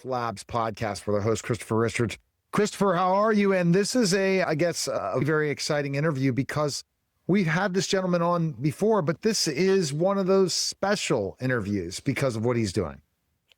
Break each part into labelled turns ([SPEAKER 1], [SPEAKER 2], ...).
[SPEAKER 1] Labs podcast with our host, Christopher Richards. Christopher, how are you? And this is I guess, a very exciting interview because we've had this gentleman on before, but this is one of those special interviews because of what he's doing.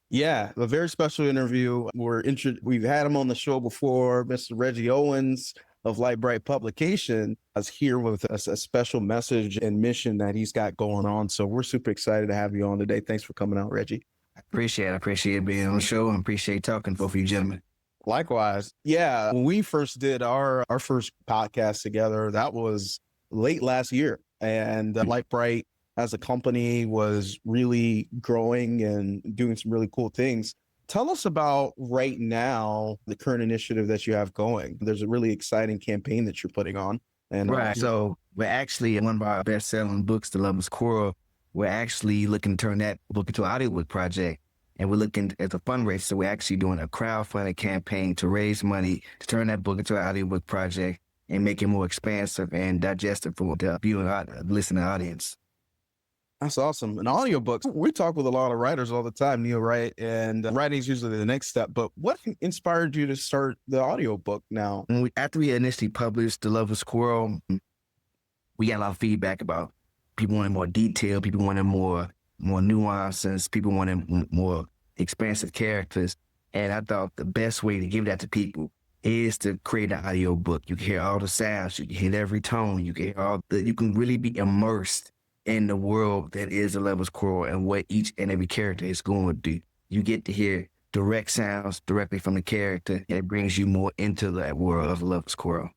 [SPEAKER 2] Yeah, a very special interview. We've had him on the show before. Mr. Reggie Owens of Light Bright Publication is here with a special message and mission that he's got going on. So we're super excited to have you on today. Thanks for coming out, Reggie.
[SPEAKER 3] I appreciate being on the show and appreciate talking to both of you gentlemen.
[SPEAKER 2] Likewise. Yeah, when we first did our first podcast together, that was late last year. And Light Bright as a company was really growing and doing some really cool things. Tell us about right now, the current initiative that you have going. There's a really exciting campaign that you're putting on. And
[SPEAKER 3] right. So we're actually, one of our best-selling books, The Lovers Squirrel, we're actually looking to turn that book into an audiobook project. And we're looking at a fundraiser. So we're actually doing a crowdfunding campaign to raise money to turn that book into an audiobook project and make it more expansive and digestible for the viewing, listening audience.
[SPEAKER 2] That's awesome. An audiobook. We talk with a lot of writers all the time, Neil, right? And writing is usually the next step. But what inspired you to start the audiobook now?
[SPEAKER 3] After we initially published The Lovers Squirrel, we got a lot of feedback about people wanting more detail, people wanting more nuances, people wanting more expansive characters. And I thought the best way to give that to people is to create an audiobook. You can hear all the sounds, you can hear every tone, you can really be immersed in the world that is The Lovers Squirrel and what each and every character is going to do. You get to hear direct sounds directly from the character, and it brings you more into that world of The Lovers Squirrel.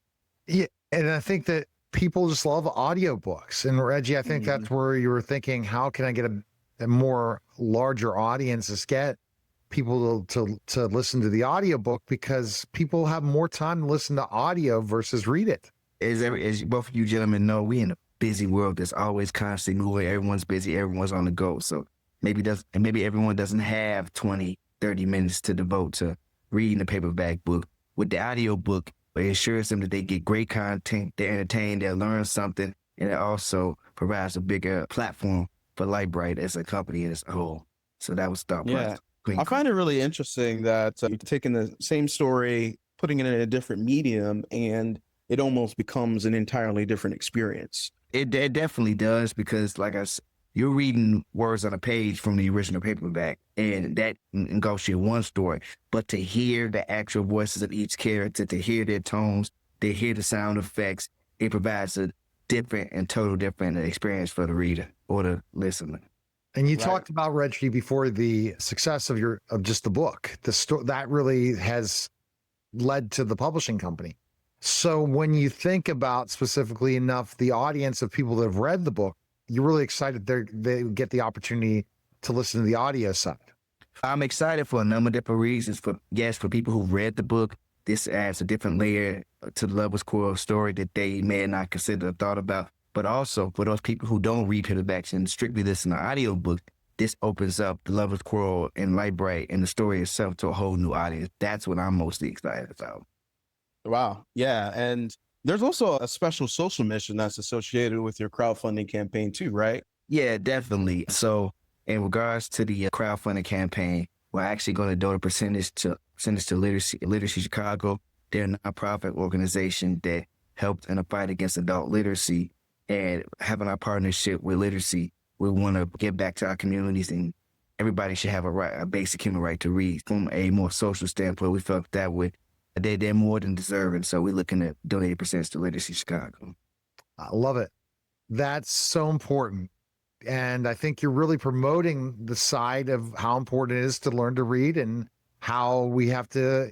[SPEAKER 1] Yeah, and I think that people just love audiobooks. And Reggie, I think that's where you were thinking, how can I get a more larger audience, to get people to listen to the audiobook, because people have more time to listen to audio versus read it.
[SPEAKER 3] As both of you gentlemen know, we in a busy world that's always constantly moving. Everyone's busy, everyone's on the go. So maybe everyone doesn't have 20, 30 minutes to devote to reading a paperback book. With the audiobook, it assures them that they get great content, they're entertained, they'll learn something, and it also provides a bigger platform for Light Bright as a company as a whole. So that was thought process.
[SPEAKER 2] I find it really interesting that you're taking the same story, putting it in a different medium, and it almost becomes an entirely different experience.
[SPEAKER 3] It definitely does, because like I said, you're reading words on a page from the original paperback, and that engulfs you in one story. But to hear the actual voices of each character, to hear their tones, to hear the sound effects, it provides a different and total different experience for the reader or the listener.
[SPEAKER 1] And you talked about, Reggie, before, the success of just the book. That really has led to the publishing company. So when you think about specifically enough the audience of people that have read the book, you're really excited they get the opportunity to listen to the audio side.
[SPEAKER 3] I'm excited for a number of different reasons. For people who read the book, this adds a different layer to the Lovers Squirrel story that they may have not considered or thought about. But also for those people who don't read paperbacks and strictly listen to audiobook, this opens up the Lovers Squirrel and Light Bright and the story itself to a whole new audience. That's what I'm mostly excited about.
[SPEAKER 2] Wow. Yeah. And there's also a special social mission that's associated with your crowdfunding campaign too, right?
[SPEAKER 3] Yeah, definitely. So in regards to the crowdfunding campaign, we're actually going to donate a percentage to Literacy Chicago. They're a nonprofit organization that helped in the fight against adult literacy, and having our partnership with Literacy, we want to give back to our communities, and everybody should have a basic human right to read. From a more social standpoint, we felt that they're more than deserving. So we're looking at donating percentage to Literacy Chicago.
[SPEAKER 1] I love it. That's so important. And I think you're really promoting the side of how important it is to learn to read and how we have to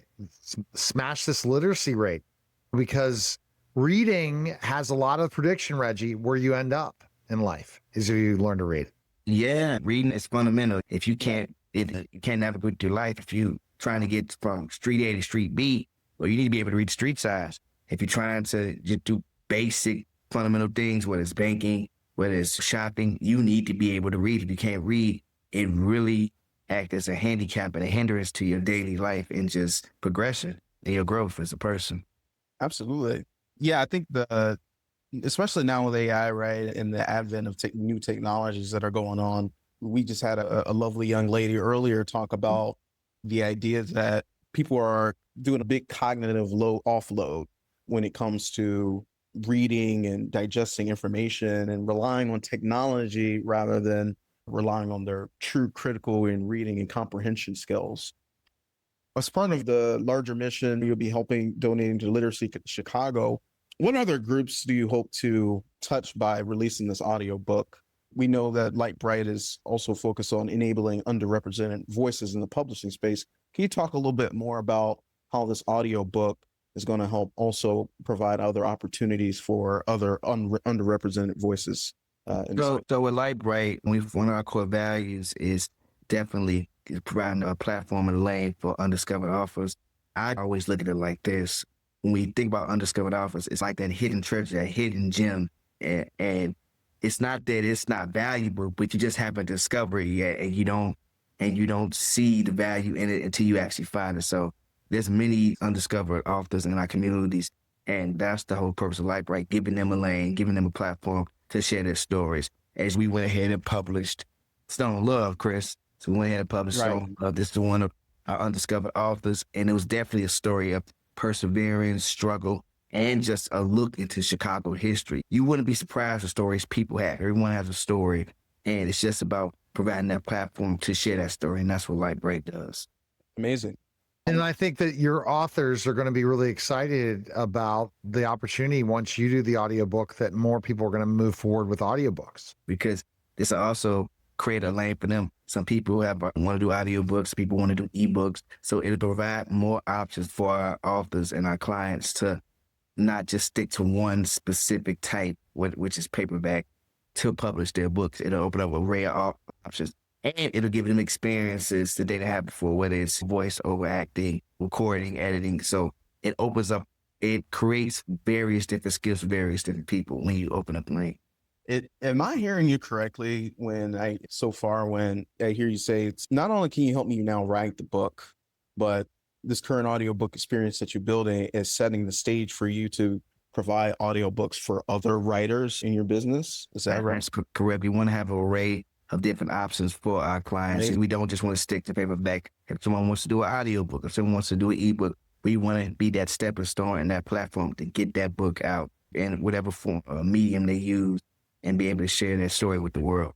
[SPEAKER 1] smash this literacy rate, because reading has a lot of prediction, Reggie, where you end up in life is if you learn to read.
[SPEAKER 3] Yeah, reading is fundamental. If you can't navigate through life, if you're trying to get from street A to street B, well, you need to be able to read the street size. If you're trying to just do basic fundamental things, whether it's banking, whether it's shopping, you need to be able to read. If you can't read, it really acts as a handicap and a hindrance to your daily life and just progression and your growth as a person.
[SPEAKER 2] Absolutely. Yeah, I think especially now with AI, right, and the advent of new technologies that are going on, we just had a lovely young lady earlier talk about the idea that people are doing a big cognitive offload when it comes to reading and digesting information and relying on technology rather than relying on their true critical and reading and comprehension skills. As part of the larger mission, you'll be helping donating to Literacy Chicago. What other groups do you hope to touch by releasing this audiobook? We know that Light Bright is also focused on enabling underrepresented voices in the publishing space. Can you talk a little bit more about how this audiobook is going to help also provide other opportunities for other underrepresented voices?
[SPEAKER 3] So with Light Bright, one of our core values is definitely providing a platform and a lane for undiscovered authors. I always look at it like this. When we think about undiscovered authors, it's like that hidden treasure, that hidden gem. And it's not that it's not valuable, but you just haven't discovered it yet, and you don't see the value in it until you actually find it. So there's many undiscovered authors in our communities, and that's the whole purpose of Light Bright, giving them a lane, giving them a platform to share their stories. As we went ahead and published Stone Love, Chris. So we went ahead and published Stone Love. This is one of our undiscovered authors, and it was definitely a story of perseverance, struggle, and just a look into Chicago history. You wouldn't be surprised the stories people have. Everyone has a story, and it's just about providing that platform to share that story, and that's what Light Bright does.
[SPEAKER 2] Amazing.
[SPEAKER 1] And I think that your authors are going to be really excited about the opportunity once you do the audiobook, that more people are going to move forward with audiobooks.
[SPEAKER 3] Because this will also create a lane for them. Some people want to do audiobooks, people want to do ebooks. So it'll provide more options for our authors and our clients to not just stick to one specific type, which is paperback, to publish their books. It'll open up an array of options. And it'll give them experiences that they didn't have before, whether it's voice over acting, recording, editing. So it opens up, it creates various different skills for various different people when you open up the lane.
[SPEAKER 2] Am I hearing you correctly when I hear you say, it's not only can you help me now write the book, but this current audiobook experience that you're building is setting the stage for you to provide audiobooks for other writers in your business? Is that right?
[SPEAKER 3] That's correct. We want to have an array of different options for our clients.
[SPEAKER 2] Right.
[SPEAKER 3] We don't just want to stick to paperback. If someone wants to do an audiobook, if someone wants to do an ebook, we want to be that stepping stone and that platform to get that book out in whatever form or medium they use and be able to share their story with the world.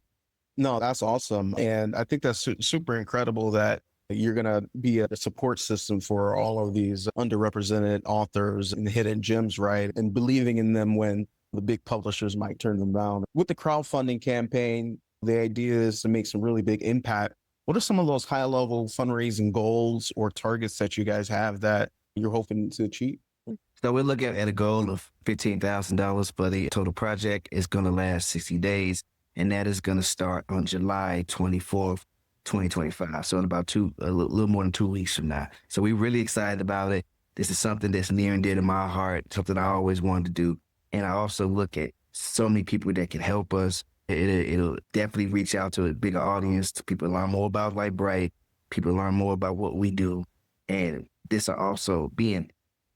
[SPEAKER 2] No, that's awesome. And I think that's super incredible that you're going to be a support system for all of these underrepresented authors and hidden gems, right? And believing in them when the big publishers might turn them down. With the crowdfunding campaign, the idea is to make some really big impact. What are some of those high-level fundraising goals or targets that you guys have that you're hoping to achieve?
[SPEAKER 3] So we're looking at a goal of $15,000 for the total project. It's going to last 60 days, and that is going to start on July 24th, 2025. So in about a little more than 2 weeks from now. So we're really excited about it. This is something that's near and dear to my heart, something I always wanted to do. And I also look at so many people that can help us. It'll definitely reach out to a bigger audience, to people learn more about Light Bright, people learn more about what we do. And this will also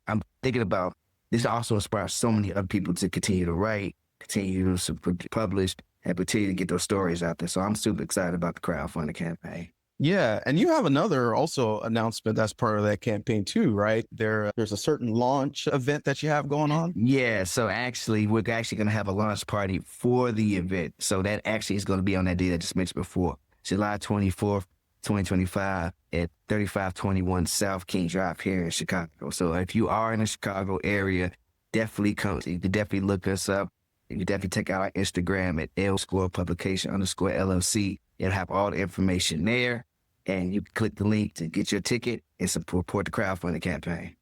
[SPEAKER 3] I'm thinking about, this will also inspire so many other people to continue to write, continue to publish, and continue to get those stories out there. So I'm super excited about the crowdfunding campaign.
[SPEAKER 2] Yeah. And you have another also announcement that's part of that campaign too, right? There's a certain launch event that you have going on.
[SPEAKER 3] Yeah. So actually, we're actually going to have a launch party for the event. So that actually is going to be on that date I just mentioned before, July 24th, 2025 at 3521 South King Drive here in Chicago. So if you are in the Chicago area, definitely come. You can definitely look us up. You can definitely check out our Instagram at L_publication_LLC. It'll have all the information there. And you can click the link to get your ticket and support the crowdfunding campaign.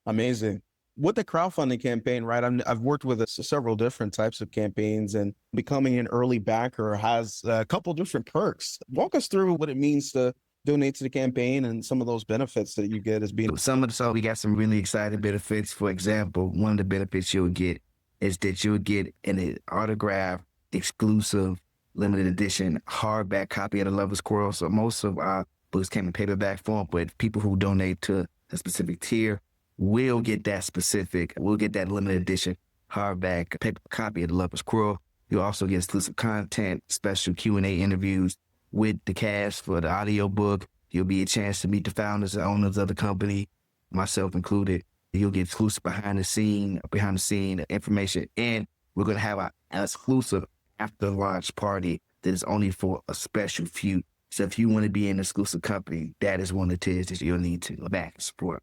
[SPEAKER 2] Amazing. With the crowdfunding campaign, right? I've worked with several different types of campaigns, and becoming an early backer has a couple different perks. Walk us through what it means to donate to the campaign and some of those benefits that you get as being.
[SPEAKER 3] So we got some really exciting benefits. For example, one of the benefits you'll get is that you'll get an autographed, exclusive, limited edition hardback copy of the Lovers Squirrel. So most of our books came in paperback form, but people who donate to a specific tier will get that limited edition hardback paper copy of the Lovers Squirrel. You'll also get exclusive content, special Q&A interviews with the cast for the audiobook. You'll be a chance to meet the founders and owners of the company, myself included. You'll get exclusive behind the scene information. And we're going to have an exclusive after launch party that is only for a special few. So if you want to be an exclusive company, that is one of the tiers that you'll need to back and support.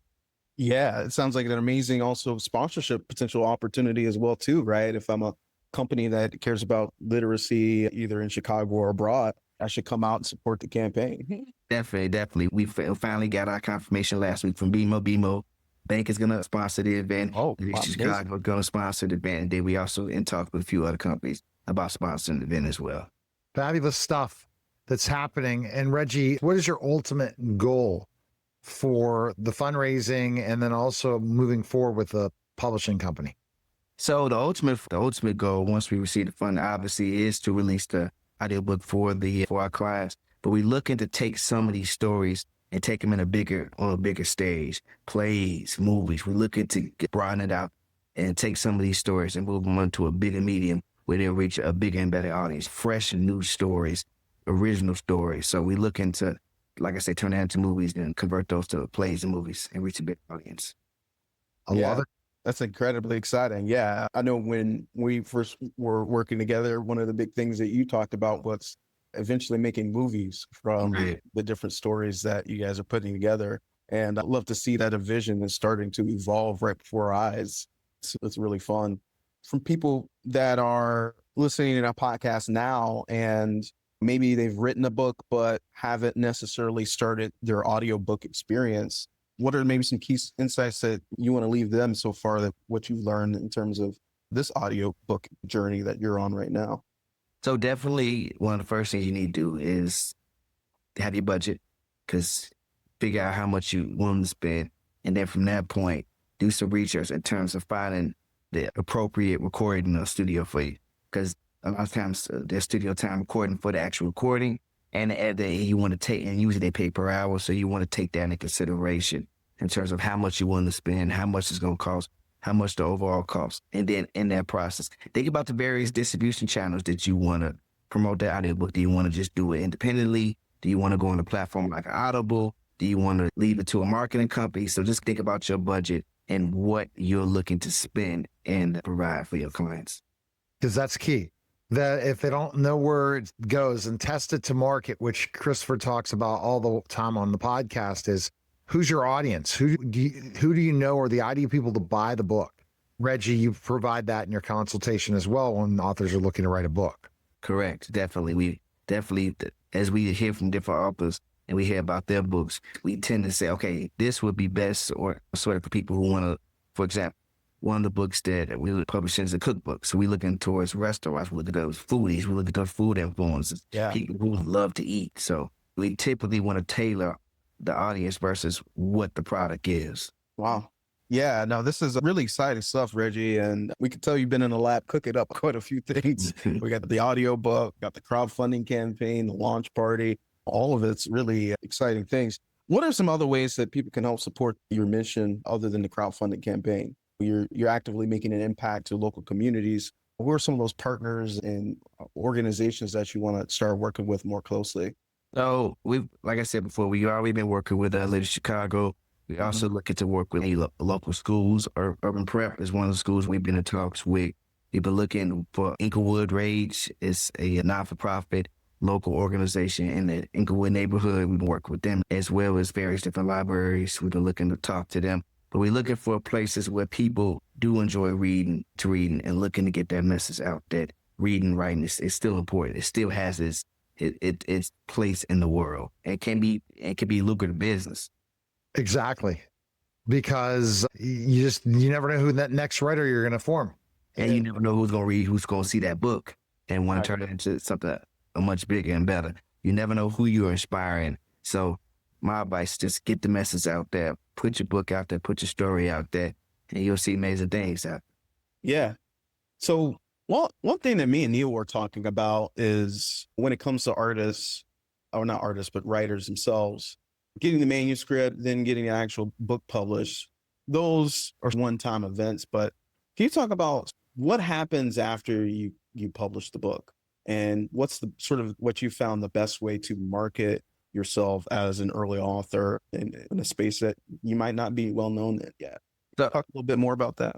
[SPEAKER 2] Yeah, it sounds like an amazing also sponsorship potential opportunity as well too, right? If I'm a company that cares about literacy either in Chicago or abroad, I should come out and support the campaign.
[SPEAKER 3] Definitely. We finally got our confirmation last week from BMO. BMO Bank is going to sponsor the event.
[SPEAKER 2] Oh,
[SPEAKER 3] Chicago is going to sponsor the event. And then we also in talk with a few other companies about sponsoring the event as well.
[SPEAKER 1] Fabulous stuff that's happening. And Reggie, what is your ultimate goal for the fundraising and then also moving forward with the publishing company?
[SPEAKER 3] So the ultimate goal, once we receive the fund, obviously is to release the audiobook for our clients. But we're looking to take some of these stories and take them on a bigger stage, plays, movies. We're looking to broaden it out and take some of these stories and move them onto a bigger medium where they'll reach a bigger and better audience, fresh and new stories, original stories. So we're looking to, like I said, turn that into movies and convert those to plays and movies and reach a big audience.
[SPEAKER 1] I love it.
[SPEAKER 2] That's incredibly exciting. Yeah. I know when we first were working together, one of the big things that you talked about was eventually making movies from the different stories that you guys are putting together. And I'd love to see that a vision is starting to evolve right before our eyes. It's really fun. From people that are listening to our podcast now and maybe they've written a book, but haven't necessarily started their audiobook experience, what are maybe some key insights that you want to leave them so far, that what you've learned in terms of this audiobook journey that you're on right now?
[SPEAKER 3] So definitely one of the first things you need to do is have your budget, because figure out how much you want to spend. And then from that point, do some research in terms of finding the appropriate recording studio for you. Because a lot of times there's studio time recording for the actual recording and the editing you want to take, and usually they pay per hour. So you want to take that into consideration in terms of how much you want to spend, how much it's going to cost, how much the overall cost. And then in that process, think about the various distribution channels that you want to promote that audiobook. Do you want to just do it independently? Do you want to go on a platform like Audible? Do you want to leave it to a marketing company? So just think about your budget and what you're looking to spend and provide for your clients.
[SPEAKER 1] Because that's key. That if they don't know where it goes, and test it to market, which Christopher talks about all the time on the podcast, is who's your audience? Who do you know are the ideal people to buy the book? Reggie, you provide that in your consultation as well when authors are looking to write a book.
[SPEAKER 3] Correct. Definitely. We definitely, as we hear from different authors and we hear about their books, we tend to say, okay, this would be best or sort of for people who want to, for example, one of the books that we publish is a cookbook. So we're looking towards restaurants. We look at those foodies. We look at those food influences.
[SPEAKER 2] Yeah.
[SPEAKER 3] People who love to eat. So we typically want to tailor the audience versus what the product is.
[SPEAKER 2] Wow. Yeah, no, this is really exciting stuff, Reggie. And we can tell you've been in the lab cooking up quite a few things. We got the audiobook, got the crowdfunding campaign, the launch party, all of it's really exciting things. What are some other ways that people can help support your mission other than the crowdfunding campaign? You're actively making an impact to local communities. Who are some of those partners and organizations that you want to start working with more closely?
[SPEAKER 3] So like I said before, we've already been working with Literacy Chicago. We also looking to work with local schools. Urban Prep is one of the schools we've been in talks with. We've been looking for Inglewood Rage. It's a not-for-profit local organization in the Inglewood neighborhood. We've been working with them as well as various different libraries. We've been looking to talk to them. But we're looking for places where people do enjoy reading and looking to get that message out that reading and writing is still important. It still has its place in the world and can be lucrative business.
[SPEAKER 1] Exactly. Because you never know who that next writer you're going to form.
[SPEAKER 3] And you never know who's going to read, who's going to see that book and want to turn it into something much bigger and better. You never know who you're inspiring. So my advice, just get the message out there, put your book out there, put your story out there, and you'll see amazing things happen.
[SPEAKER 2] Yeah. So one thing that me and Neil were talking about is when it comes to artists, or not artists, but writers themselves, getting the manuscript, then getting the actual book published, those are one-time events. But can you talk about what happens after you publish the book? And what's the sort of what you found the best way to market yourself as an early author in a space that you might not be well known in yet.
[SPEAKER 3] So,
[SPEAKER 2] Talk a little bit more about that.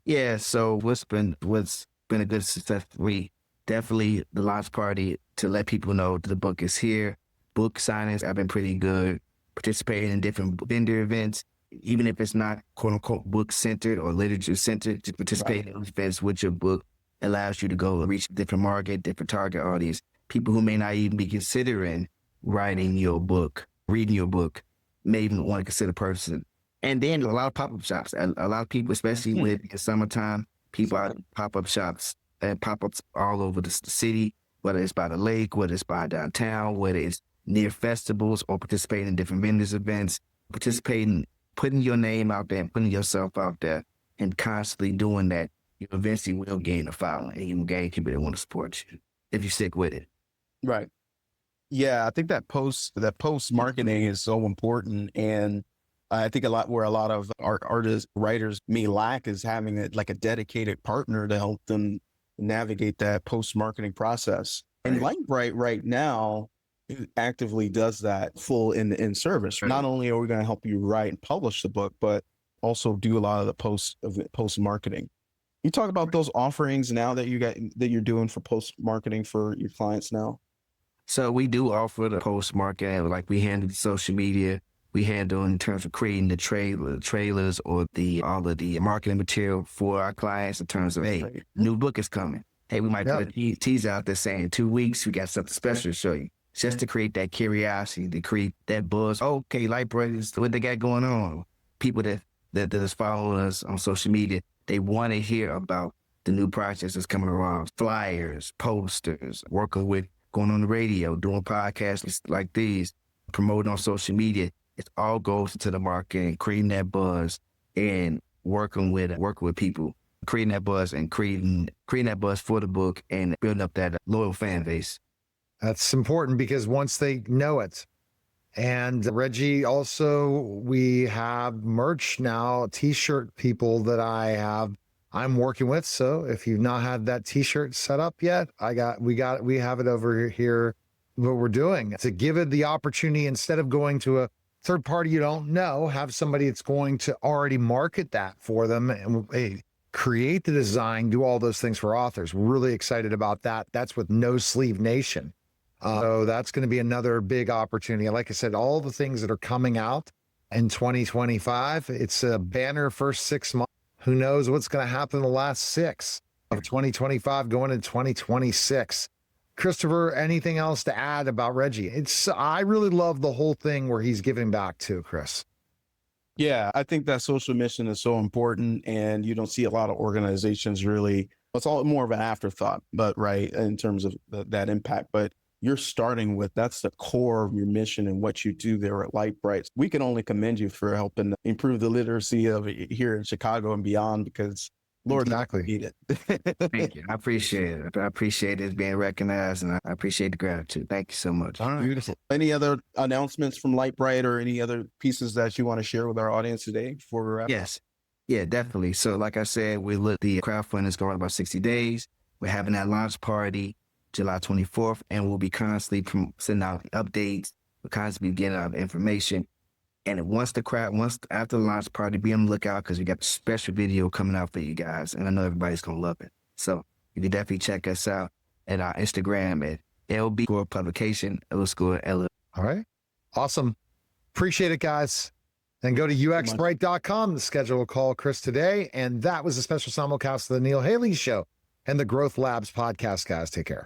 [SPEAKER 3] yeah, so what's been a good success for me, definitely the launch party to let people know that the book is here. Book signings have been pretty good. Participating in different vendor events, even if it's not quote unquote book centered or literature centered, just participate in events with your book allows you to go reach different market, different target audience, people who may not even be considering writing your book, reading your book, may even want to consider purchasing. And then a lot of pop-up shops. A lot of people, especially with the summertime, people out pop-up shops and pop-ups all over the city, whether it's by the lake, whether it's by downtown, whether it's near festivals or participating in different vendors events, participating, putting your name out there and putting yourself out there and constantly doing that, you eventually will gain a following and you will gain people that want to support you if you stick with it.
[SPEAKER 2] Right. Yeah, I think that post marketing is so important. And I think a lot of our artists, writers may lack is having a dedicated partner to help them navigate that post marketing process. And Lightbright right now actively does that full in service. Not only are we going to help you write and publish the book, but also do a lot of the post marketing. You talk about those offerings now that you're doing for post marketing for your clients now.
[SPEAKER 3] So we do offer the post marketing, like we handle the social media. We handle in terms of creating the trailers or all of the marketing material for our clients in terms of, hey, new book is coming. Hey, we might put a teaser out there saying in 2 weeks, we got something special to show you. Just to create that curiosity, to create that buzz. Okay, Lightbright, what they got going on? People that is following us on social media, they want to hear about the new projects that's coming around. Flyers, posters, going on the radio, doing podcasts like these, promoting on social media. It all goes into the marketing, creating that buzz and working with people, creating that buzz and creating that buzz for the book and building up that loyal fan base.
[SPEAKER 1] That's important because once they know it. And Reggie, also, we have merch now, t-shirt people that I'm working with. So if you've not had that t-shirt set up yet, we have it over here. What we're doing to give it the opportunity, instead of going to a third party you don't know, have somebody that's going to already market that for them and create the design, do all those things for authors. We're really excited about that. That's with No Sleeve Nation. So that's going to be another big opportunity. Like I said, all the things that are coming out in 2025, it's a banner first 6 months. Who knows what's going to happen in the last 6 of 2025 going into 2026. Christopher, anything else to add about Reggie? I really love the whole thing where he's giving back too, Chris.
[SPEAKER 2] Yeah, I think that social mission is so important, and you don't see a lot of organizations really. It's all more of an afterthought, but right in terms of that impact. But you're starting with, that's the core of your mission and what you do there at Lightbright. We can only commend you for helping improve the literacy of it here in Chicago and beyond, because Lord,
[SPEAKER 1] exactly.
[SPEAKER 2] Need it.
[SPEAKER 3] Thank you. I appreciate it. I appreciate it being recognized, and I appreciate the gratitude. Thank you so much.
[SPEAKER 2] All right. Beautiful. Any other announcements from Lightbright or any other pieces that you want to share with our audience today before we wrap?
[SPEAKER 3] Yes. Yeah, definitely. So like I said, the crowdfunding is going about 60 days. We're having that launch party July 24th, and we'll be constantly sending out updates. We'll constantly getting out information. And after the launch party, be on the lookout because we got a special video coming out for you guys. And I know everybody's going to love it. So you can definitely check us out at our Instagram at LB Squirrel Publication, _L.
[SPEAKER 1] All right. Awesome. Appreciate it, guys. And go to uxbright.com to schedule a call, Chris, today. And that was a special simulcast of the Neil Haley Show and the Growth Labs podcast, guys. Take care.